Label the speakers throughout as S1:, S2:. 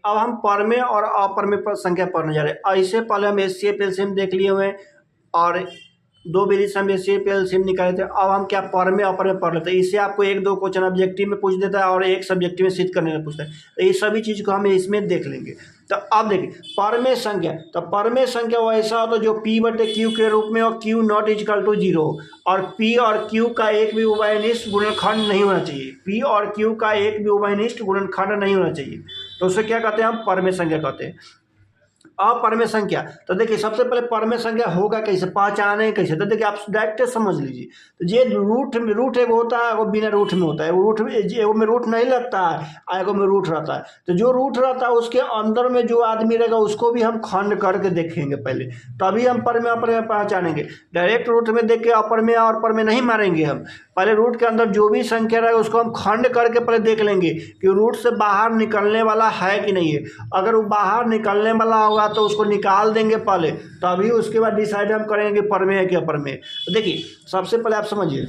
S1: अब हम परमेय और अपरमेय संख्या पढ़ने जा रहे हैं। इससे पहले हम एचसीएफ एलसीएम देख लिए हुए हैं और दो विधि से हम एचसीएफ एलसीएम निकाले थे। अब हम क्या परमेय अपरमेय पढ़ लेते हैं। इससे आपको एक दो क्वेश्चन ऑब्जेक्टिव में पूछ देता है और एक सब्जेक्टिव में सिद्ध करने में पूछता है। तो ये सभी चीज़ को हम इसमें देख लेंगे। तो अब देखिए परमेय संख्या, तो परमेय संख्या वो ऐसा होता है जो P/Q के रूप में और Q नॉट इक्वल टू 0 और P और Q का एक भी उभयनिष्ठ गुणनखंड नहीं होना चाहिए। P और Q का एक भी उभयनिष्ठ गुणनखंड नहीं होना चाहिए। तो उसे क्या कहते हैं हम परमेय संख्या कहते हैं। अपरमेय संख्या, तो देखिए सबसे पहले परमेय संख्या होगा कैसे, पहचाने कैसे, तो देखिए आप डायरेक्ट समझ लीजिए। तो ये रूट एगो होता है, वो बिना रूट में होता है। वो रूट एगो में रूट नहीं लगता है, एगो में रूट रहता है। तो जो रूट रहता है उसके अंदर में जो आदमी रहेगा उसको भी हम खंड करके देखेंगे पहले, तभी हम परमेय अपरमेय पहचानेंगे। डायरेक्ट रूट में देख के अपरमेय और परमेय नहीं मारेंगे हम। पहले रूट के अंदर जो भी संख्या रहेगा उसको हम खंड करके पहले देख लेंगे कि रूट से बाहर निकलने वाला है कि नहीं है। अगर वो बाहर निकलने वाला होगा तो उसको निकाल देंगे पहले, तभी उसके बाद डिसाइड हम करेंगे कि परमेय है कि अपरमेय। तो देखिए सबसे पहले आप समझिए,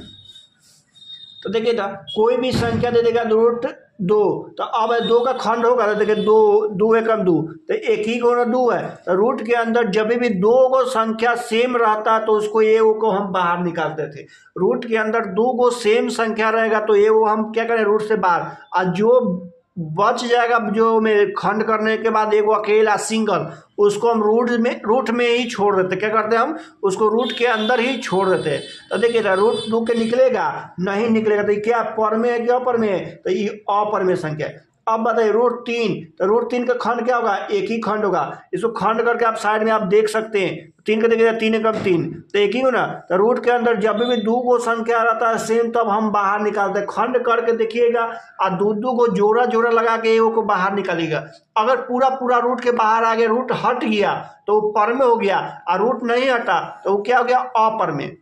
S1: तो देखिए था कोई भी संख्या दे देगा रूट 2, तो अब 2 का खंड होगा। तो देखिए 2 एकम 2, तो एक ही गुणा 2 है। तो रूट के अंदर जब भी 2 गो संख्या सेम रहता तो उसको ए को हम बाहर निकालते थे। रूट के अंदर 2 गो सेम संख्या रहेगा तो ए हम क्या करें, रूट से बाहर, और जो बच जाएगा जो में खंड करने के बाद एक अकेला सिंगल, उसको हम रूट में ही छोड़ देते। क्या करते हैं हम, उसको रूट के अंदर ही छोड़ देते हैं। तो देखिए रूट 2 के निकलेगा नहीं निकलेगा, तो क्या परमेय है कि अपरमेय है, तो ये अपरमेय संख्या है। अब बताइए रूट 3, तो रूट 3 का खंड क्या होगा, एक ही खंड होगा। इसको खंड करके आप साइड में आप देख सकते हैं। 3 का देखिएगा 3 एकम 3, तो एक ही हो ना। तो रूट के अंदर जब भी 2 गो संख्या रहता है सेम, तब हम बाहर निकालते हैं। खंड करके देखिएगा और 2 को जोड़ा जोड़ा लगा के ए को बाहर निकालिएगा। अगर पूरा रूट के बाहर आ गया, रूट हट गया तो वो परमेय हो गया, और रूट नहीं हटा तो वो क्या हो गया, अपरमेय।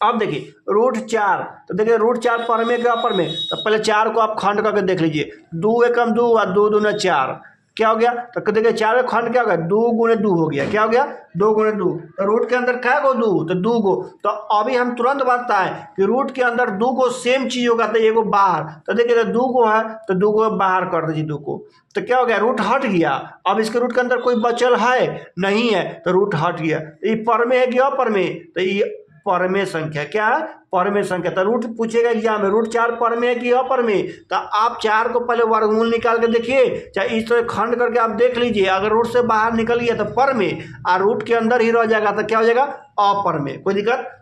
S1: अब देखिए रूट 4, तो देखिए रूट 4 परमेय के अपरमेय। तो पहले 4 को आप खंड करके देख लीजिए। 2 एकम 2 और 2 दूना 4, क्या हो गया, तो देखिए 4 का खंड क्या हो गया, 2 गुणे 2 हो गया। क्या हो गया, 2 गुणे 2। तो रूट के अंदर क्या गो 2, तो 2 गो। तो अभी हम तुरंत बताता है कि रूट के अंदर 2 गो सेम चीज होगा तो एगो बाहर। तो देखिए 2 गो है तो 2 गो बाहर कर दीजिए 2 को, तो क्या हो गया, रूट हट गया। अब इसके रूट के अंदर कोई बचल है नहीं है, तो रूट हट गया। ये परमेय है कि अपरमेय, तो ये परमेय संख्या क्या है, परमेय संख्या। तो रूट पूछेगा एग्जाम में, रूट 4 परमेय है कि अपरमेय, तो आप 4 को पहले वर्गमूल निकाल के देखिए, चाहे इस तरह खंड करके आप देख लीजिए। अगर रूट से बाहर निकल गया तो परमेय, और रूट के अंदर ही रह जाएगा तो क्या हो जाएगा, अपरमेय। कोई दिक्कत।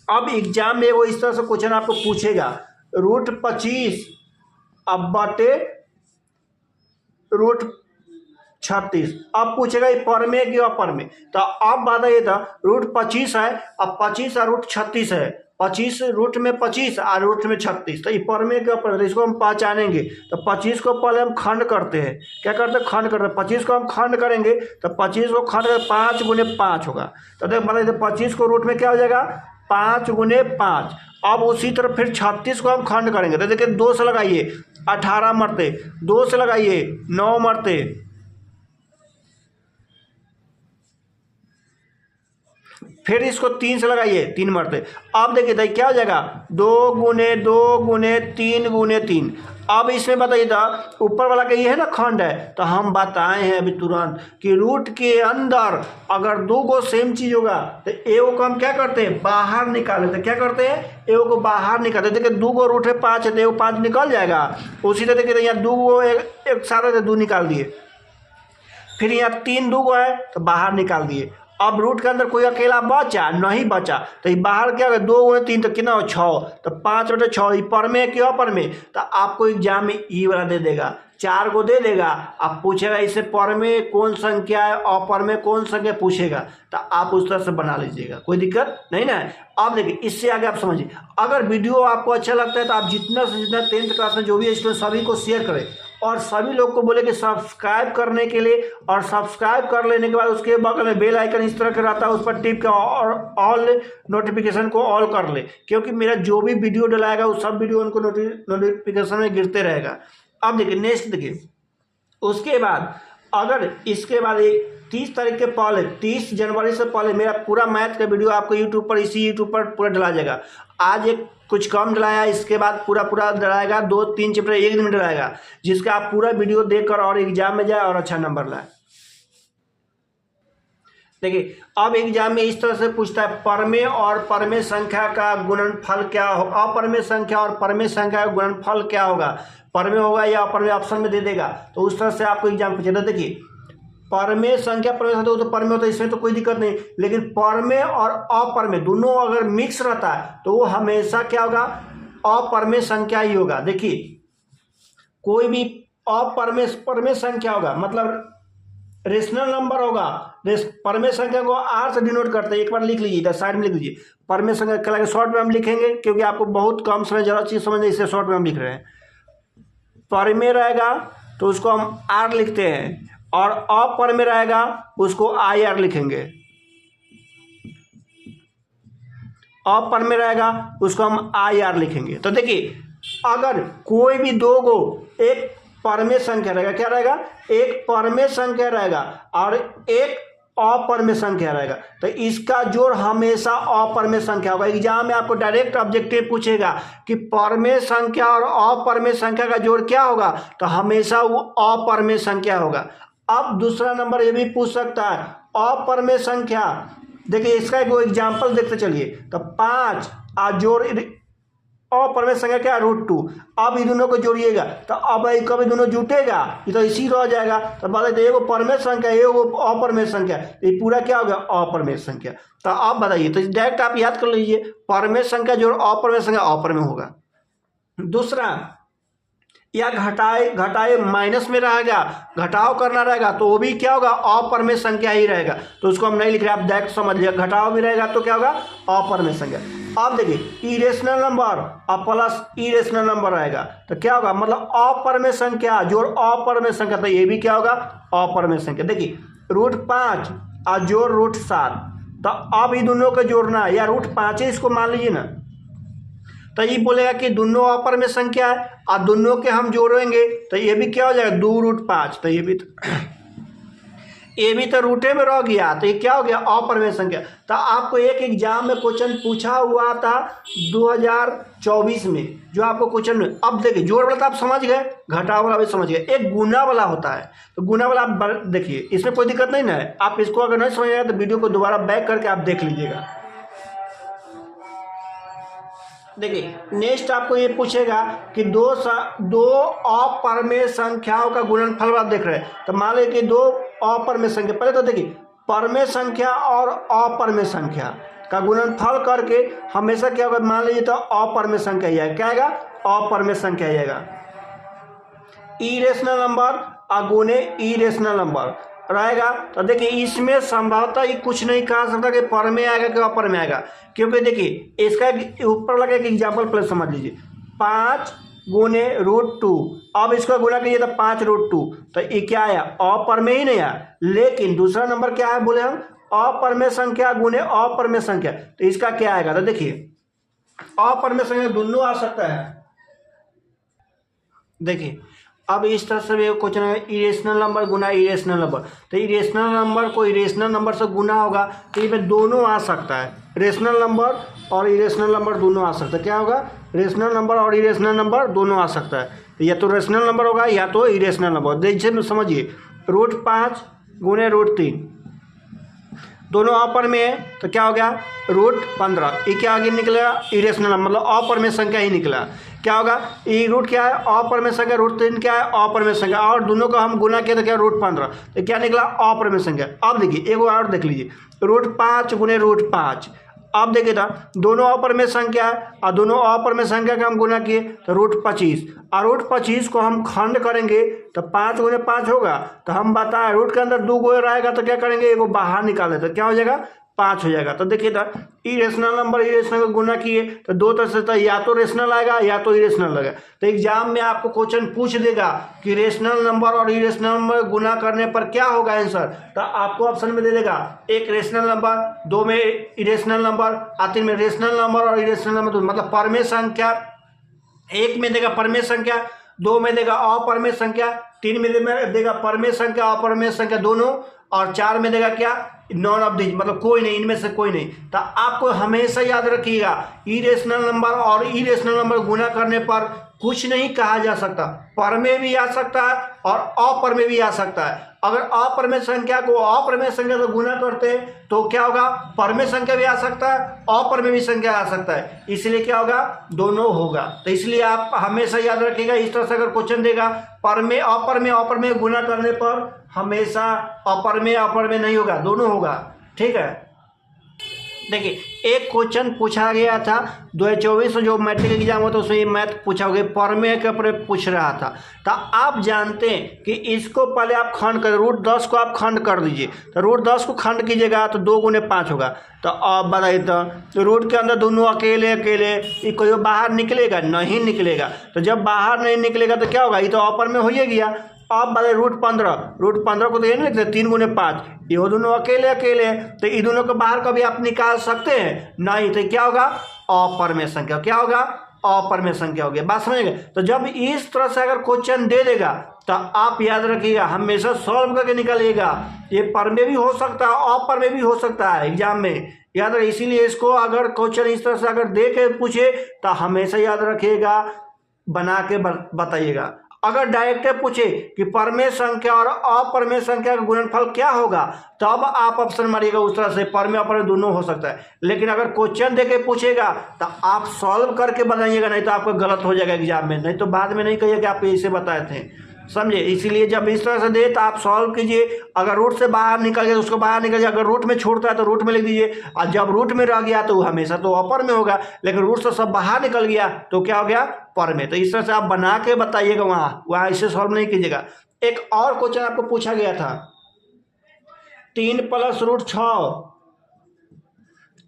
S1: अब एग्जाम में वो इस तरह से क्वेश्चन आपको पूछेगा, रूट 25 अब बटे रूट 36, अब पूछेगा ये परमेय कि अपरमेय। तो अब बात ये था रूट 25 है, अब 25 और रूट 36 है। 25 रूट में 25 और रूट में 36, तो ये परमेय के अपरमेय, तो इसको हम पहचानेंगे। तो 25 को पहले हम खंड करते हैं। क्या करते हैं, खंड करते हैं। 25 को हम खंड करेंगे तो 25 को खंड कर 5 गुने 5 होगा। तो देख मतलब 25 को रूट में क्या हो जाएगा, 5 गुने 5। अब उसी तरह फिर 36 को हम खंड करेंगे। तो देखिए 2 से लगाइए 18 मरते, 2 से लगाइए 9 मरते, फिर इसको 3 से लगाइए 3 मरते। अब देखिए तो क्या हो जाएगा, 2 गुने 2 गुने 3 गुने 3। अब इसमें बताइए था ऊपर वाला का ये है ना खंड है, तो हम बताए हैं अभी तुरंत कि रूट के अंदर अगर 2 गो सेम चीज होगा तो ए को हम क्या करते हैं, बाहर निकाल लेते। क्या करते हैं, ए को बाहर निकालते। देखिए 2 गो रूट है 5 है तो 5 निकल जाएगा। उसी तरह देखिए यहाँ 2 गो एक सारे थे 2 निकाल दिए, फिर यहाँ 3 2 गो है तो बाहर निकाल दिए। अब रूट के अंदर कोई अकेला बचा नहीं बचा, तो ये बाहर क्या होगा, 2 गुणे 3 तो कितना हो 6, तो 5 बटे 6 ये परमेय कि अपरमेय। तो आपको एग्जाम में ई वाला दे देगा, 4 को दे देगा। अब पूछेगा इससे परमेय कौन संख्या है, अपरमेय कौन संख्या पूछेगा, तो आप उस तरह से बना लीजिएगा, कोई दिक्कत नहीं ना है। अब देखिए इससे आगे आप समझिए। अगर वीडियो आपको अच्छा लगता है तो आप जितना से जितना 10th क्लास में जो भी स्टूडेंट सभी को शेयर करें, और सभी लोग को बोले कि सब्सक्राइब करने के लिए, और सब्सक्राइब कर लेने के बाद उसके बगल में बेल आइकन इस तरह का रहता है, उस पर टिप के और ऑल नोटिफिकेशन को ऑल कर ले, क्योंकि मेरा जो भी वीडियो डलाएगा वो सब वीडियो उनको नोटिफिकेशन में गिरते रहेगा। अब देखिए नेक्स्ट देखिए, उसके बाद अगर इसके बाद 30 तारीख के पहले 30 जनवरी से पहले मेरा पूरा मैथ का वीडियो आपको यूट्यूब पर, इसी यूट्यूब पर पूरा डला जाएगा। आज एक कुछ कम डलाया, इसके बाद पूरा पूरा डलाएगा, 2-3 चैप्टर एक दिन में डलाएगा, जिसका आप पूरा वीडियो देखकर और एग्जाम में जाए और अच्छा नंबर लाए। देखिए अब एग्जाम में इस तरह से पूछता है, परमेय और परमेय संख्या का गुणनफल क्या हो, अपरमेय संख्या और परमेय संख्या का गुणनफल क्या होगा, परमेय होगा या अपरमेय, ऑप्शन में दे देगा। तो उस तरह से आपको एग्जाम पूछेगा। देखिए परमेय संख्या परमेय संख्या तो परमेय होता है, इसमें तो कोई दिक्कत नहीं, लेकिन परमेय और अपरमेय दोनों अगर मिक्स रहता है तो वो हमेशा क्या होगा, अपरमेय संख्या ही होगा। देखिए कोई भी अपरमेय परमेय संख्या होगा मतलब रेशनल नंबर होगा, परमेय संख्या को आर से डिनोट करते हैं। एक बार लिख लीजिए, इधर साइड में लिख लीजिए, परमेय संख्या कल शॉर्ट में हम लिखेंगे क्योंकि आपको बहुत कम समय ज़्यादा चीज़ समझने, इससे शॉर्ट में हम लिख रहे हैं। परमेय रहेगा तो उसको हम आर लिखते हैं, और अपरमेय रहेगा उसको आई आर लिखेंगे, अपरमेय रहेगा उसको हम आई आर लिखेंगे। तो देखिए अगर कोई भी दो गो, एक परमेय संख्या रहेगा, क्या रहेगा, एक परमेय संख्या रहेगा और एक अपरमेय संख्या रहेगा, तो इसका जोड़ हमेशा अपरमेय संख्या होगा। एग्जाम में आपको डायरेक्ट ऑब्जेक्टिव पूछेगा कि परमेय संख्या और अपरमेय संख्या का जोड़ क्या होगा, तो हमेशा वो अपरमेय संख्या होगा। अब दूसरा नंबर ये भी पूछ सकता है, अपरमेय संख्या, देखिए इसका एक एग्जाम्पल देखते चलिए। तो 5 और जोड़ अपरमेय संख्या क्या, √2। अब ये दोनों को जोड़िएगा तो अब कभी दोनों जुटेगा, ये तो इसी रह जाएगा। तो बताइए एगो परमेय संख्या एगो अपरमेय संख्या, ये पूरा क्या हो गया, अपरमेय संख्या। तो आप बताइए, तो डायरेक्ट आप याद कर लीजिए, परमेय संख्या जोड़ अपरमेय संख्या अपरमेय होगा। दूसरा, या घटाए माइनस में रहेगा, घटाव करना रहेगा तो वो भी क्या होगा, अपरमेय संख्या ही रहेगा, तो उसको हम नहीं लिख रहे, आप डायरेक्ट समझ लिया, घटाव भी रहेगा तो क्या होगा, अपरमेय संख्या। अब देखिए इरेशनल नंबर और प्लस इरेशनल नंबर रहेगा तो क्या होगा, मतलब अपरमेय संख्या जोड़ अपरमेय संख्या, तो ये भी क्या होगा, अपरमेय संख्या। देखिए √5 और जोड़ √7, तो अब ये दोनों को जोड़ना है, या √5 है इसको मान लीजिए ना, तो ये बोलेगा कि दोनों अपरमेय संख्या है और दोनों के हम जोड़ेंगे तो ये भी क्या हो जाएगा, 2√5, तो ये भी तो रूटे में रह गया, तो ये क्या हो गया, अपरमेय संख्या। तो आपको एक एग्जाम में क्वेश्चन पूछा हुआ था 2024 में, जो आपको क्वेश्चन में, अब देखिए जोड़ वाला तो आप समझ गए, घटाव वाला भी समझ गए, एक गुना वाला होता है, तो गुना वाला आप देखिए, इसमें कोई दिक्कत नहीं ना है। आप इसको अगर नहीं समझ आए तो वीडियो को दोबारा बैक करके आप देख लीजिएगा। देखिए नेक्स्ट आपको ये पूछेगा कि दो अपरमेय संख्याओं का गुणनफल आप देख रहे हैं, तो मान लीजिए कि दो अपरमेय संख्या, पहले तो देखिए परमेय संख्या और अपरमेय संख्या का गुणनफल करके हमेशा क्या होगा, मान लीजिए तो अपरमेय संख्या ही आएगा, क्या आएगा, अपरमेय संख्या ही आएगा। इरेशनल नंबर अगुने इरेशनल नंबर रहेगा, तो देखिए इसमें संभवतः ही कुछ नहीं कहा सकता कि परमेय आएगा कि अपरमेय आएगा, क्योंकि देखिए इसका ऊपर लगा एक एग्जाम्पल प्लस समझ लीजिए, 5 गुने √2, अब इसको गुना कीजिए तो 5√2, तो ये क्या आया, अपरमेय ही नहीं आया। लेकिन दूसरा नंबर क्या है, बोले हम अपरमेय संख्या गुने अपरमेय संख्या, तो इसका क्या आएगा, तो देखिए अपरमेय संख्या दोनों आ सकता है। देखिए अब इस तरह से क्वेश्चन है, इरेशनल नंबर गुना इरेशनल नंबर, तो इरेशनल नंबर को इरेशनल नंबर से गुना होगा, तो ये दोनों आ सकता है, रेशनल नंबर और इरेशनल नंबर दोनों आ सकता है। क्या होगा, रेशनल नंबर और इरेशनल नंबर दोनों आ सकता है, तो या तो रेशनल नंबर होगा या तो इरेशनल नंबर। जैसे समझिए √5 गुने √3 दोनों अपरमेय है, तो क्या हो गया, √15, ये क्या आगे निकलेगा, इरेशनल नंबर, मतलब अपरमेय संख्या ही निकला। क्या होगा, ये रूट क्या है, अपरमेय संख्या, √3 क्या है, अपरमेय संख्या, और दोनों का हम गुना किया तो क्या, √15, तो क्या निकला, अपरमेय संख्या। अब देखिए एक और देख लीजिए, √5 गुने √5, अब देखिए था दोनों अपरमेय संख्या है और दोनों अपरमेय संख्या का हम गुना किए तो √25, और √25 को हम खंड करेंगे तो 5 गुने 5 होगा, तो हम बताएं रूट के अंदर 2 गो रहेगा तो क्या करेंगे, एगो बाहर निकाल देते, क्या हो जाएगा, 5 हो जाएगा। तो देखिए था इरेशनल नंबर इरेशनल को गुना किए तो दो तरह से था, या तो रेशनल आएगा या तो इरेशनल आएगा। तो एग्जाम में आपको क्वेश्चन पूछ देगा कि रेशनल नंबर और इरेशनल नंबर गुना करने पर क्या होगा आंसर, तो आपको ऑप्शन में दे देगा, एक रेशनल नंबर, 2 में इरेशनल नंबर, 3 में रेशनल नंबर और इरेशनल नंबर, मतलब परमेय संख्या, एक में देगा परमेय संख्या 2 में देगा अपरमेय संख्या, 3 में देगा परमेय संख्या अपरमेय संख्या दोनों, और 4 में देगा क्या, नॉन ऑफ दिस, मतलब कोई नहीं, इनमें से कोई नहीं। तो आपको हमेशा याद रखिएगा इरेशनल नंबर और इरेशनल नंबर गुना करने पर कुछ नहीं कहा जा सकता, परमेय भी आ सकता है और अपरमेय भी आ सकता है। अगर अपरमेय संख्या को अपरमेय संख्या से गुना करते हैं तो क्या होगा, परमेय संख्या भी आ सकता है, अपरमेय भी संख्या आ सकता है, इसलिए क्या होगा, दोनों होगा। तो इसलिए आप हमेशा याद रखिएगा, इस तरह से अगर क्वेश्चन देगा परमेय अपरमेय, अपरमेय गुना करने पर हमेशा अपरमेय अपरमेय नहीं होगा, दोनों होगा। ठीक है, देखिए एक क्वेश्चन पूछा गया था 2024 में, जो मैट्रिक एग्जाम होता है उसमें ये मैथ पूछा गया, परमेय के ऊपर पूछ रहा था। तो आप जानते हैं कि इसको पहले आप खंड कर, रूट 10 को आप खंड कर दीजिए। तो रूट 10 को खंड कीजिएगा तो 2 गुने 5 होगा। तो अब बताइए, तो रूट के अंदर दोनों अकेले अकेले, ये कोई बाहर निकलेगा नहीं निकलेगा। तो जब बाहर नहीं निकलेगा तो क्या होगा, ये तो अपर में हो ही गया। अब बताइए रूट 15 को तो ये नहीं लिखते 3 गुने 5, ये दोनों अकेले अकेले, तो ये दोनों को बाहर कभी आप निकाल सकते हैं नहीं। तो क्या होगा, अपरमेय संख्या, क्या होगा, अपरमेय संख्या हो गया। बात समझ गए। तो जब इस तरह से अगर क्वेश्चन दे देगा तो आप याद रखिएगा हमेशा सॉल्व करके निकालिएगा। ये परमेय भी हो सकता है, अपरमेय भी हो सकता है एग्जाम में, याद रखिए। इसीलिए इसको अगर क्वेश्चन इस तरह से अगर दे के पूछे तो हमेशा याद रखिएगा, बना के बताइएगा। अगर डायरेक्ट पूछे कि परमेय संख्या और अपरमेय संख्या का गुणनफल क्या होगा, तब आप ऑप्शन मारिएगा उस तरह से, परमेय अपरमेय दोनों हो सकता है। लेकिन अगर क्वेश्चन देके पूछेगा तो आप सॉल्व करके बताइएगा, नहीं तो आपका गलत हो जाएगा एग्जाम में, नहीं तो बाद में नहीं कहिए कि आप ऐसे बताए थे, समझे। इसीलिए जब इस तरह से दे तो आप सॉल्व कीजिए। अगर रूट से बाहर निकल गया तो उसको बाहर निकल जाए, अगर रूट में छोड़ता है तो रूट में लिख दीजिए, और जब रूट में रह गया तो हमेशा तो अपर में होगा, लेकिन रूट से सब बाहर निकल गया तो क्या हो गया, पर में। तो इस तरह से आप बना के बताइएगा, वहाँ इसे सॉल्व नहीं कीजिएगा। एक और क्वेश्चन आपको पूछा गया था 3 + √6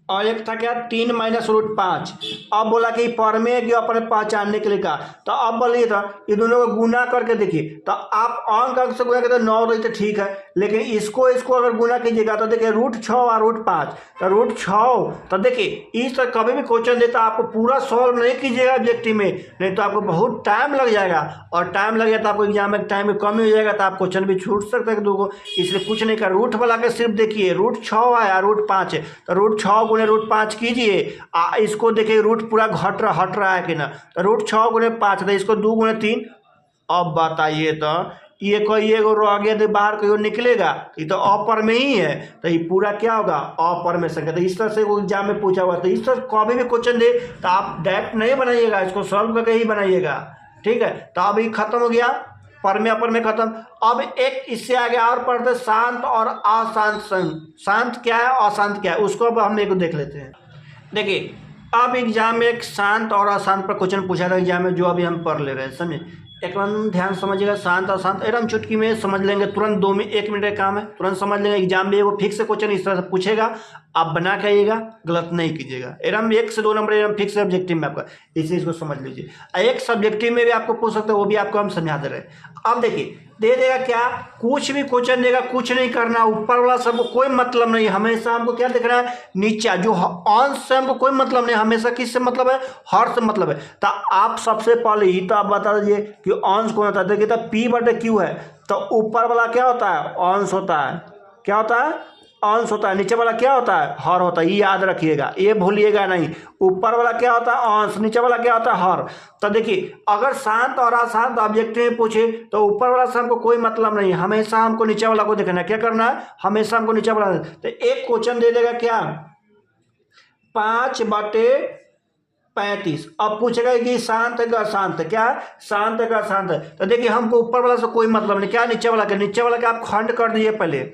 S1: और एक था क्या 3 - √5। अब बोला कि परमेय की अपने पहचानने के लिए कहा, तो अब बोलिए था ये दोनों को गुना करके देखिए। तो आप अंक से गुना करते 9 तो ठीक है, लेकिन इसको अगर गुना कीजिएगा तो देखिए √6 और √5, तो √6, तो देखिए इस तरह कभी भी क्वेश्चन देता आपको पूरा सॉल्व नहीं कीजिएगा ऑब्जेक्टिव में, नहीं तो आपको बहुत टाइम लग जाएगा, और टाइम लग जाए तो आपको एग्जाम में टाइम में कमी हो जाएगा, तो आप क्वेश्चन भी छूट सकते हैं 2 को। इसलिए कुछ नहीं कर, रूट वाला के सिर्फ देखिए √6 है या √5 है, तो √6 गुने √5 कीजिए। इसको देखिए रूट पूरा हट रहा है कि ना, तो √6 गुने 5, तो इसको 2 गुने 3। अब बताइए तो ये कोई एगो रह गया बाहर कोई निकलेगा, ये तो अपर में ही है, तो ये पूरा क्या होगा, अपर में संख्या। तो इस तरह से वो एग्जाम में पूछा हुआ, तो इस तरह कभी भी क्वेश्चन दे तो आप डायरेक्ट नहीं बनाइएगा, इसको सॉल्व करके ही बनाइएगा। ठीक है, तो अब ये खत्म हो गया, परमेय अपरमेय खत्म। अब एक इससे आगे और पढ़ते शांत और अशांत। शांत क्या है, अशांत क्या है, उसको अब हम एक देख लेते हैं। देखिए अब एग्जाम में एक शांत और अशांत पर क्वेश्चन पूछा था एग्जाम में, जो अभी हम पढ़ ले रहे हैं, समझे। एक बार ध्यान समझिएगा, शांत अशांत एकदम चुटकी में समझ लेंगे, तुरंत 2 में 1 मिनट का काम है, तुरंत समझ लेंगे। एग्जाम में वो फिक्स क्वेश्चन इस तरह से पूछेगा, आप बना के आइएगा, गलत नहीं कीजिएगा। एकदम 1 से 2 नंबर एकदम फिक्स ऑब्जेक्टिव में आपका, इसी इसको समझ लीजिए। एक सब्जेक्टिव में भी आपको पूछ सकते हैं, वो भी आपको हम समझा दे रहे हैं। अब देखिए दे देगा क्या, कुछ भी क्वेश्चन देगा, कुछ नहीं करना, ऊपर वाला सबको कोई मतलब नहीं, हमेशा हमको क्या देखना है, नीचा जो अंश से हमको कोई मतलब नहीं, हमेशा किससे मतलब है, हर से मतलब है। तो आप सबसे पहले ही तो आप बता दीजिए कि अंश कौन होता है। देखिए तो P/Q है, तो ऊपर वाला क्या होता है, अंश होता है, क्या होता है, अंश होता है। नीचे वाला क्या होता है, हर होता है, ये याद रखिएगा, ये भूलिएगा नहीं। ऊपर वाला क्या होता है, अंश, नीचे वाला क्या होता है, हर। तो देखिए अगर शांत और अशांत ऑब्जेक्टिव में पूछे तो ऊपर वाला से हमको कोई मतलब नहीं, हमेशा हमको नीचे वाला को देखना है, क्या करना है, हमेशा हमको नीचे वाला। तो एक क्वेश्चन दे देगा क्या 5/35। अब पूछेगा कि शांत है कि अशांत है, क्या शांत है कि अशांत है। तो देखिए हमको ऊपर वाला से कोई मतलब नहीं, क्या नीचे वाला के, नीचे वाला के आप खंड कर दीजिए, पहले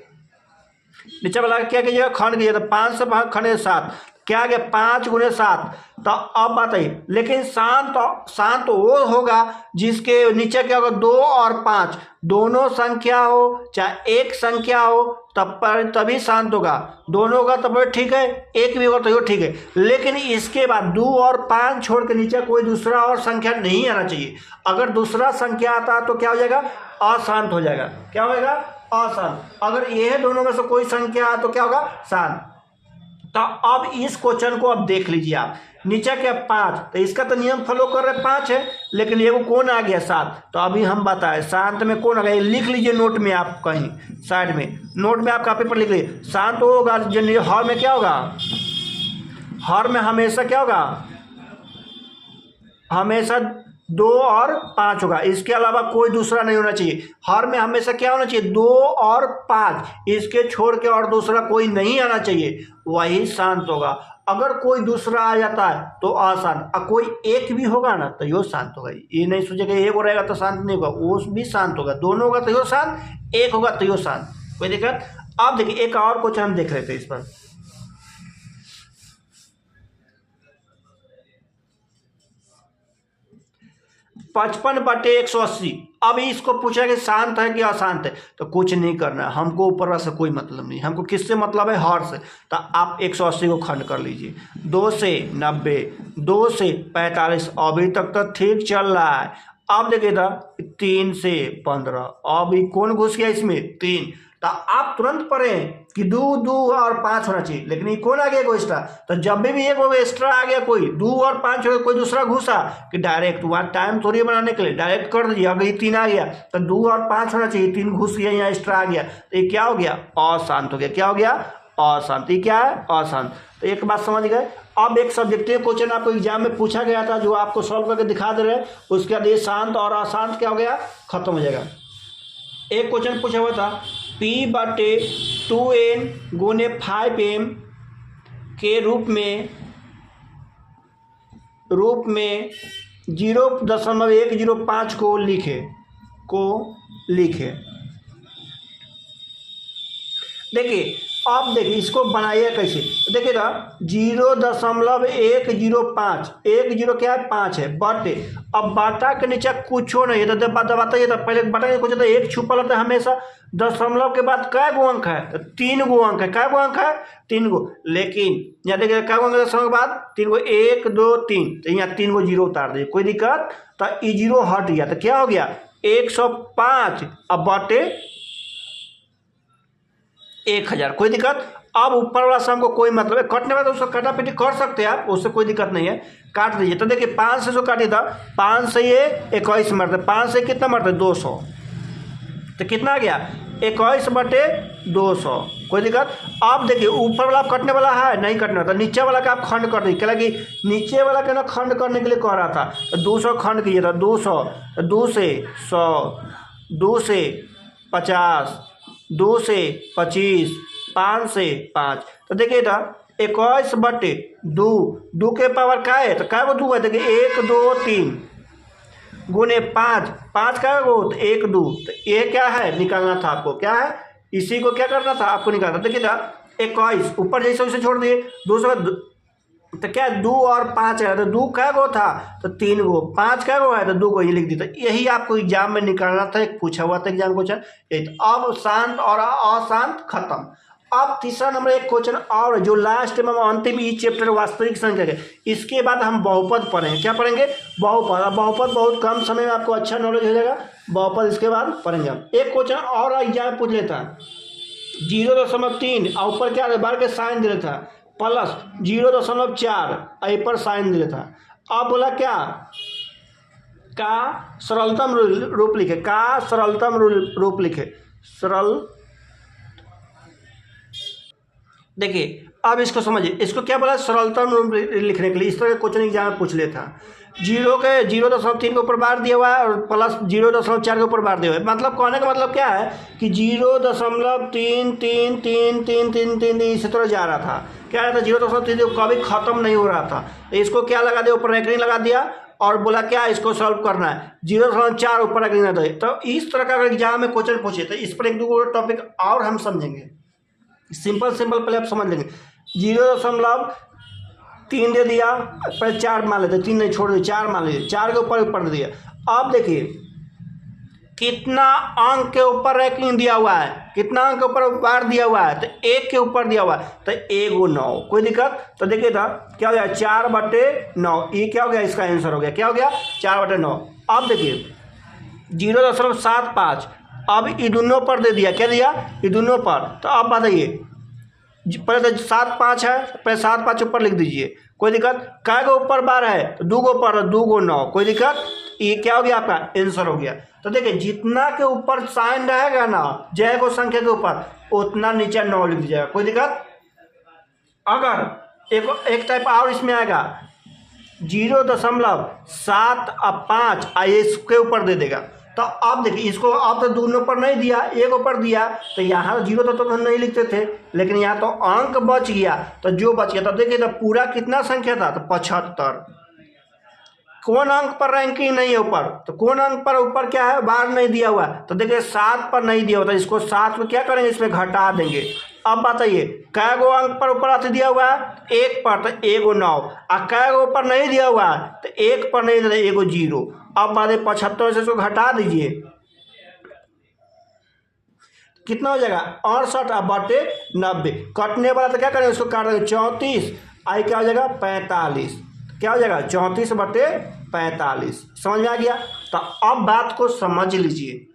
S1: नीचे वाला क्या कीजिएगा, खंड कीजिए। तो 5 से खंड 7, क्या आ गया 5 गुने 7। तो अब बताइए, लेकिन शांत वो होगा जिसके नीचे क्या होगा, 2 और 5 दोनों संख्या हो, चाहे एक संख्या हो, तभी शांत होगा। दोनों होगा तब ठीक है, एक भी होगा तो ठीक है, लेकिन इसके बाद 2 और 5 छोड़ के नीचे कोई दूसरा और संख्या नहीं आना चाहिए। अगर दूसरा संख्या आता तो क्या हो जाएगा, अशांत हो जाएगा। क्या होगा, अशांत। अगर यह दोनों में से कोई संख्या तो क्या होगा, शांत। तो अब इस क्वेश्चन को अब देख लीजिए आप, नीचे क्या 5, तो इसका तो नियम फॉलो कर रहे 5 है, लेकिन ये वो कौन आ गया 7। तो अभी हम बताएं शांत में कौन आ गया, लिख लीजिए नोट में, आप कहीं साइड में नोट में आप कॉपी पर लिख लीजिए। शांत होगा जनरली हर में क्या होगा, हर में हमेशा क्या होगा, हमेशा 2 और 5 होगा, इसके अलावा कोई दूसरा नहीं होना चाहिए। हर में हमेशा क्या होना चाहिए, 2 और 5, इसके छोड़ के और दूसरा कोई नहीं आना चाहिए, वही शांत होगा। अगर कोई दूसरा आ जाता है तो अशांत, और कोई एक भी होगा ना तो यो शांत होगा। ये नहीं सोचेगा एक हो रहेगा तो शांत नहीं होगा, वो भी शांत होगा। दोनों होगा तो यो शांत, एक होगा तो यो शांत, कोई दिक्कत। अब देखिए एक और क्वेश्चन हम देख रहे थे इस पर, 55/180। अब इसको पूछा कि शांत है कि अशांत है, तो कुछ नहीं करना है हमको, ऊपर से कोई मतलब नहीं, हमको किससे मतलब है, हर से। तो आप 180 को खंड कर लीजिए, 2 से 90, 2 से 45, अभी तक तो ठीक चल रहा है। अब देखिए था 3 से 15, अभी कौन घुस गया इसमें, 3। तो आप तुरंत पढ़ें कि 2 और 5 होना चाहिए, लेकिन ये कौन आ गया कोई एक्स्ट्रा। तो जब भी एक एक्स्ट्रा आ गया कोई 2 और 5 हो गया, कोई दूसरा घुसा कि डायरेक्ट वहाँ टाइम थोड़ी बनाने के लिए डायरेक्ट कर दीजिए। अगर ये 3 आ गया तो 2 और 5 होना चाहिए, 3 घुस गया यहाँ एक्स्ट्रा आ गया, तो ये क्या हो गया, अशांत हो गया। क्या हो गया, अशांत। ये क्या है, अशांत। तो एक बात समझ गए। अब एक सब्जेक्टिव क्वेश्चन आपको एग्जाम में पूछा गया था, जो आपको सॉल्व करके दिखा दे रहे, उसके बाद ये शांत और अशांत क्या हो गया, खत्म हो जाएगा। एक क्वेश्चन पूछा हुआ था, P/2n गुने 5m के रूप में 0.105 को लिखे। देखिए अब देखिए इसको बनाइए कैसे, देखिए ना 0.105, 10 क्या है 5 है, बटे, अब बाटा के नीचे कुछ नहीं है, तो दबाता है, तो पहले बाटा के कुछ तो एक छुपा रहता है हमेशा, दशमलव के बाद कै गो अंक है, तो 3 गो अंक है। कै गो अंक है, 3 गो। लेकिन यहाँ देखिए कै गो अंक है दशमलव के बाद 3 गो, 1 2 3, तो यहाँ 3 गो जीरो उतार दीजिए, कोई दिक्कत। तो ये जीरो हट गया, तो क्या हो गया 105, अब बटे 1000, कोई दिक्कत। अब ऊपर वाला सम को कोई मतलब है, कटने वाला तो उसको काटा पीटी कर सकते हैं आप, उससे कोई दिक्कत नहीं है, काट दीजिए। तो देखिए 5 से जो काटिए था, 5 से ये 21 मरते, 5 से कितना मरते 200, तो कितना आ गया 21/200, कोई दिक्कत। अब देखिए ऊपर वाला कटने वाला है, नहीं कटना था, नीचे वाला का आप खंड कर दीजिए, क्या लगी नीचे वाला का ना खंड करने के लिए कह रहा था, तो 200 खंड कीजिए था, 200, 2 से 100, 2 से 50, 2 से 25, 5 से 5, तो देखिए था 21/2, 2 के पावर क्या है, तो क्या को 2 है, देखिए 1 2 3 गुने 5, 5 का गो तो 1 2, तो ये क्या है निकालना था आपको, क्या है इसी को क्या करना था आपको निकालना। देखिए था 21 ऊपर जैसे उसे छोड़ दिए, 200 तो क्या 2 और 5 है, तो 2 क्या गो था तो 3 गो, 5 क्या गो है तो 2 गो, ये लिख दी। तो यही आपको एग्जाम में निकालना था, एक पूछा हुआ था एग्जाम क्वेश्चन। अब शांत और अशांत खत्म। अब तीसरा नंबर एक क्वेश्चन और जो लास्ट में अंतिम ई चैप्टर वास्तविक संख्या है, इसके बाद हम बहुपद पढ़ेंगे। क्या पढ़ेंगे, बहुपद। अब बहुपद बहुत कम समय में आपको अच्छा नॉलेज हो जाएगा, बहुपद इसके बाद पढ़ेंगे हम। एक क्वेश्चन और एग्जाम पूछ लेता 0.3 और ऊपर क्या बार के साइन दे था, प्लस 0.4 पर साइन दे था। अब बोला क्या का सरलतम रूप लिखे, का सरलतम रूप लिखे, सरल। देखिए अब इसको समझिए, इसको क्या बोला सरलतम रूप लिखने के लिए, इस तरह का क्वेश्चन एग्जाम में पूछ लेता। 0.3 के ऊपर बार दिया हुआ है और प्लस 0.4 के ऊपर बार दिया हुआ है। मतलब कहने का मतलब क्या है कि 0.3333333 इसी तरह जा रहा था, क्या रहता 0.3 कभी खत्म नहीं हो रहा था। तो इसको क्या लगा दिया, ऊपर रैकरिंग लगा दिया और बोला क्या इसको सॉल्व करना है, 0.4 ऊपर रैकरिंग लगा दिया। तो इस तरह का अगर एग्जाम में क्वेश्चन पूछे तो इस पर एक दो टॉपिक और हम समझेंगे, सिंपल पहले आप समझ लेंगे। 0.3 दे दिया, पहले 4 मान लेते, 3 नहीं छोड़ दिए, 4 मान लीजिए, 4 के ऊपर दे दिया। अब देखिए कितना अंक के ऊपर रैंकिंग दिया हुआ है, कितना अंक के ऊपर बार दिया हुआ है, तो 1 के ऊपर दिया हुआ है, तो 1 गो 9, कोई दिक्कत। तो देखिए था क्या हो गया 4/9, ये क्या हो गया इसका आंसर हो गया, क्या हो गया 4/9। अब देखिए 0.75, अब ये दोनों पर दे दिया, क्या दिया ये दोनों पर। तो अब बताइए पहले तो 7 5 है, पहले 7 5 ऊपर लिख दीजिए, कोई दिक्कत। कै गो ऊपर बार है तो 2 गो ऊपर, 2 गो 9, कोई दिक्कत। ये क्या हो गया आपका आंसर हो गया। तो देखिए जितना के ऊपर साइन रहेगा ना जय को संख्या के ऊपर उतना नीचे 9 लिख दीजिएगा, कोई दिक्कत। अगर एक टाइप और इसमें आएगा 0.75 इसके ऊपर दे देगा। तो आप देखिए इसको आप तो दोनों पर नहीं दिया, एक ऊपर दिया, तो यहाँ 0 तो हम नहीं लिखते थे, लेकिन यहाँ तो अंक बच गया। तो जो बच गया, तो देखिए तो पूरा कितना संख्या था, तो 75। कौन अंक पर रैंकिंग नहीं है ऊपर, तो कौन अंक पर ऊपर क्या है, बार नहीं दिया हुआ है। तो देखिए 7 पर नहीं दिया हुआ, तो इसको 7 में क्या करेंगे, इसमें घटा देंगे। अब बताइए कै गो अंक पर ऊपर आते दिया हुआ है, 1 पर, तो 1 गो 9। और कै गो ऊपर नहीं दिया हुआ है, तो 1 पर नहीं दिया, 1 गो 0। अब बात 75 से इसको घटा दीजिए, कितना हो जाएगा 68/90। कटने वाला तो क्या करेंगे, उसको काट देंगे 34, आई क्या हो जाएगा 45, क्या हो जाएगा 34/45। समझ में आ गया। तो अब बात को समझ लीजिए,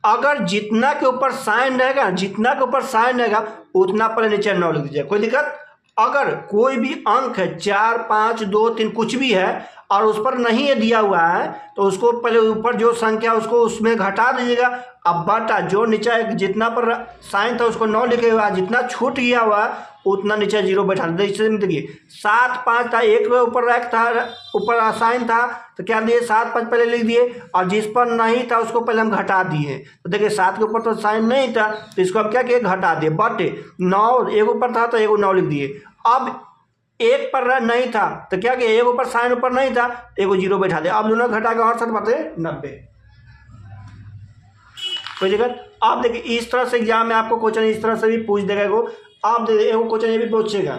S1: अगर जितना के ऊपर साइन रहेगा, जितना के ऊपर साइन रहेगा उतना पहले नीचे 9 लिख दीजिए, कोई दिक्कत। अगर कोई भी अंक है 4 5 2 3 कुछ भी है और उस पर नहीं है दिया हुआ है, तो उसको पहले ऊपर जो संख्या उसको उसमें घटा दीजिएगा। अब बटा जो नीचे जितना पर साइन था उसको 9 लिखे हुआ, जितना छूट गया हुआ उतना नीचे 0 बैठा दीजिए। देखिए 7 5 था, एक ऊपर रैक था, ऊपर साइन था, तो क्या दिए 7 5 पहले लिख दिए, और जिस पर नहीं था उसको पहले हम घटा दिए। तो देखिए 7 के ऊपर तो साइन नहीं था, तो इसको हम क्या किए घटा दिए, बटे 9 एक ऊपर था तो 1 9 लिख दिए। अब 1 पर नहीं था तो क्या किया, 1 ऊपर साइन ऊपर नहीं था, 1 को 0 बैठा दिया। अब दोनों घटा के 68/90, कोई दिक्कत। आप देखिए इस तरह से एग्जाम में आपको क्वेश्चन इस तरह से भी पूछ देगा को। आप देखिए एगो क्वेश्चन ये भी पूछेगा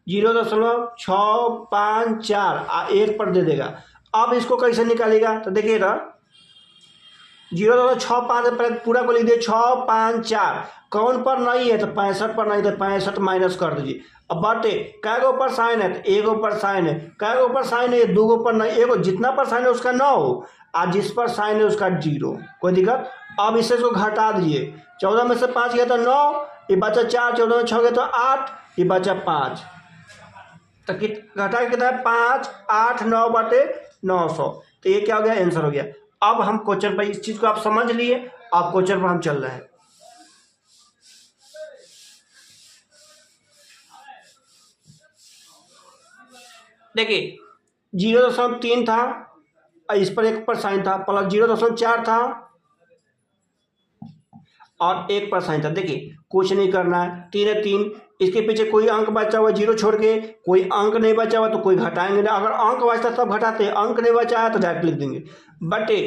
S1: 0.654 1 पर दे देगा। अब इसको कैसे निकालेगा, तो देखिए ना 0.65 पूरा को लिख दिए 654, कौन पर नहीं है तो 65 पर नहीं, तो 65 माइनस कर दीजिए। अब बटे कै गो ऊपर साइन है, तो 1 ऊपर साइन है, कै गो ऊपर साइन है 2 ऊपर नहीं, एगो जितना पर साइन है उसका 9 और जिस पर साइन है उसका 0, कोई दिक्कत। अब इससे इसको घटा दीजिए, 14 में से 5 गया तो 9, ये बचा 4, 14 में 6 गया तो 8, ये बचा 5, तो घटा के कितना है 5 8 9/900। तो ये क्या हो गया आंसर हो गया। अब हम क्वेश्चन पर इस चीज को आप समझ लिए, अब क्वेश्चन पर हम चल रहे हैं। देखिए 0.3 था, इस पर 1 पर साइन था, प्लस 0.4 था और 1 पर साइन था। देखिए कुछ नहीं करना है, 3 है 3, इसके पीछे कोई अंक बचा हुआ 0 छोड़ के, कोई अंक नहीं बचा हुआ तो कोई घटाएंगे नहीं। अगर अंक बचता तब घटाते, अंक नहीं बचा है तो डायरेक्ट लिख देंगे। बटे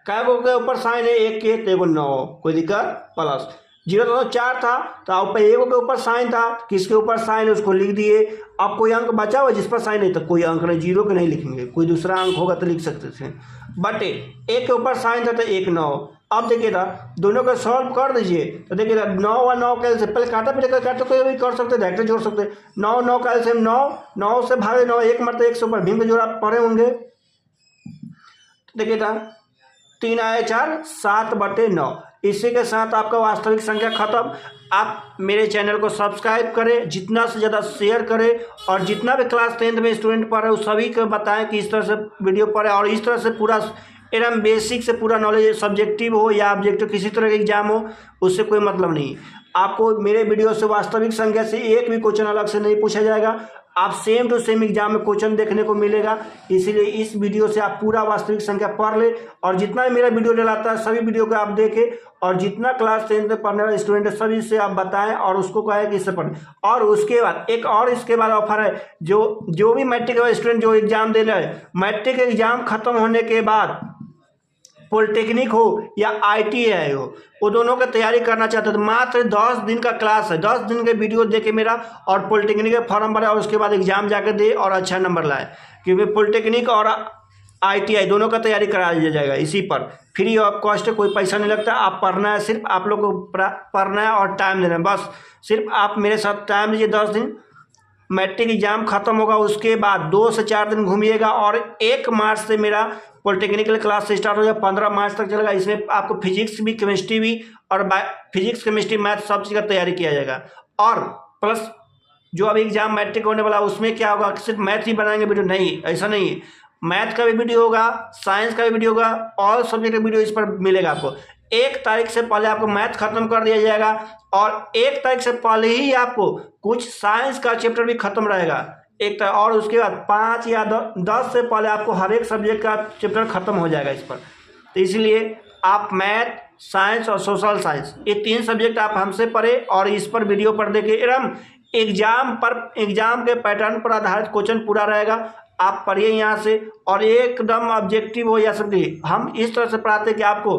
S1: कै गो के ऊपर साइन है 1 के, तो 9, कोई दिक्कत, प्लस 0.4 था तो आप 1 के ऊपर साइन था, किसके ऊपर साइन है उसको लिख दिए। अब कोई अंक बचा हुआ जिस पर साइन नहीं, तो कोई अंक नहीं, 0 के नहीं लिखेंगे, कोई दूसरा अंक होगा तो लिख सकते थे। बटे 1 के ऊपर साइन था तो 1 9। अब देखिए ना दोनों को सॉल्व कर दीजिए, तो देखिए 9 और 9 कैसे पहले काटा पीटा काटो, कोई भी कर सकते, डायरेक्ट जोड़ सकते। 9 9 का ऐसे 9 9 से भागे 9, 1 मरते 1 से ऊपर भीम के जोड़ आप पढ़े होंगे। तो देखिए ना 3 आए 4 7/9। इसी के साथ आपका वास्तविक संख्या खत्म। आप मेरे चैनल को सब्सक्राइब करें, जितना से ज़्यादा शेयर करें, और जितना भी क्लास 10th में स्टूडेंट पढ़ रहे उस सभी को बताएं कि इस तरह से वीडियो पढ़े, और इस तरह से पूरा एकदम बेसिक से पूरा नॉलेज, सब्जेक्टिव हो या ऑब्जेक्टिव किसी तरह का एग्जाम हो, उससे कोई मतलब नहीं। आपको मेरे वीडियो से वास्तविक संख्या से एक भी क्वेश्चन अलग से नहीं पूछा जाएगा, आप सेम टू सेम एग्जाम में क्वेश्चन देखने को मिलेगा। इसीलिए इस वीडियो से आप पूरा वास्तविक संख्या पढ़ ले, और जितना भी मेरा वीडियो डलाता है सभी वीडियो को आप देखें, और जितना क्लास 10th में पढ़ने वाले स्टूडेंट है सभी से आप बताएं और उसको कहें कि इससे पढ़ें। और उसके बाद एक और इसके बाद ऑफर है, जो भी मैट्रिक का स्टूडेंट जो एग्जाम दे रहे हैं, मैट्रिक एग्जाम खत्म होने के बाद पॉलिटेक्निक हो या ITI हो, वो दोनों की तैयारी करना चाहते हैं तो मात्र 10 दिन का क्लास है, 10 दिन के वीडियो देके मेरा, और पॉलिटेक्निक के फॉर्म भरे और उसके बाद एग्जाम जाकर दे और अच्छा नंबर लाए, क्योंकि पॉलिटेक्निक और ITI दोनों का तैयारी करा दिया जाएगा इसी पर, फ्री ऑफ कॉस्ट है, कोई पैसा नहीं लगता। आप पढ़ना है, सिर्फ आप लोग को पढ़ना है और टाइम देना है, बस सिर्फ आप मेरे साथ टाइम दीजिए 10 दिन। मैट्रिक एग्जाम खत्म होगा उसके बाद 2 से 4 दिन घूमिएगा, और 1 मार्च से मेरा पॉलिटेक्निकल क्लास से स्टार्ट हो जाएगा, 15 मार्च तक चलेगा। इसमें आपको फिजिक्स भी, केमिस्ट्री भी और फिजिक्स, केमिस्ट्री, मैथ सब चीज़ का तैयारी किया जाएगा। और प्लस जो अभी एग्जाम मैट्रिक होने वाला उसमें क्या होगा, सिर्फ मैथ ही बनाएंगे वीडियो, नहीं, ऐसा नहीं है। मैथ का भी वीडियो होगा, साइंस का भी वीडियो होगा, ऑल सब्जेक्ट का वीडियो इस पर मिलेगा आपको। 1 तारीख से पहले आपको मैथ खत्म कर दिया जाएगा और 1 तारीख से पहले ही आपको कुछ साइंस का चैप्टर भी खत्म रहेगा एक तरह, और उसके बाद 5 या 10 से पहले आपको हर एक सब्जेक्ट का चैप्टर खत्म हो जाएगा इस पर। तो इसलिए आप मैथ, साइंस और सोशल साइंस ये 3 सब्जेक्ट आप हमसे पढ़े और इस पर वीडियो पढ़ देंगे। एकदम एग्जाम के पैटर्न पर आधारित क्वेश्चन पूरा रहेगा, आप पढ़िए यहाँ से और एकदम ऑब्जेक्टिव हो या सकती। हम इस तरह से पढ़ाते कि आपको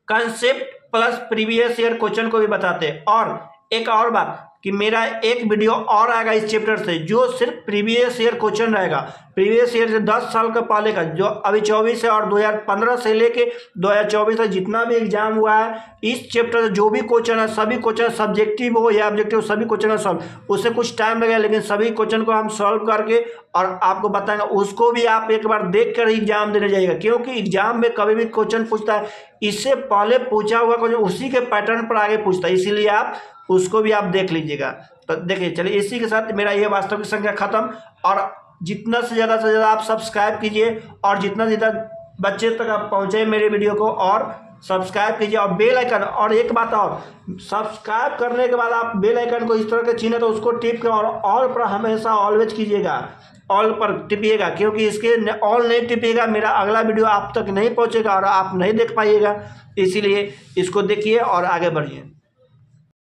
S1: concept plus previous year question को भी बताते हैं। और एक और बात कि मेरा एक वीडियो और आएगा इस चैप्टर से जो सिर्फ प्रीवियस ईयर क्वेश्चन रहेगा, प्रीवियस ईयर से 10 साल का पहले का, जो अभी 24 है और 2015 से लेके 2024 तक जितना भी एग्जाम हुआ है, इस चैप्टर से जो भी क्वेश्चन है, सभी क्वेश्चन सब्जेक्टिव हो या ऑब्जेक्टिव, सभी क्वेश्चन सॉल्व, उससे कुछ टाइम लगेगा लेकिन सभी क्वेश्चन को हम सॉल्व करके और आपको बताएंगे। उसको भी आप एक बार देख कर एग्जाम देने जाइएगा, क्योंकि एग्जाम में कभी भी क्वेश्चन पूछता है इससे पहले पूछा हुआ क्वेश्चन उसी के पैटर्न पर आगे पूछता है, इसीलिए आप उसको भी आप देख लीजिएगा। तो देखिए, चलिए इसी के साथ मेरा ये वास्तविक संख्या खत्म। और जितना से ज़्यादा आप सब्सक्राइब कीजिए और जितना से ज़्यादा बच्चे तक आप पहुँचे मेरे वीडियो को, और सब्सक्राइब कीजिए और बेल आइकन। और एक बात और, सब्सक्राइब करने के बाद आप बेल आइकन को इस तरह के चिन्ह तो उसको टिप कर और ऑल पर हमेशा ऑलवेज कीजिएगा, ऑल पर टिपिएगा, क्योंकि इसके ऑल नहीं टिपिएगा मेरा अगला वीडियो आप तक नहीं पहुँचेगा और आप नहीं देख पाइएगा। इसीलिए इसको देखिए और आगे बढ़िए।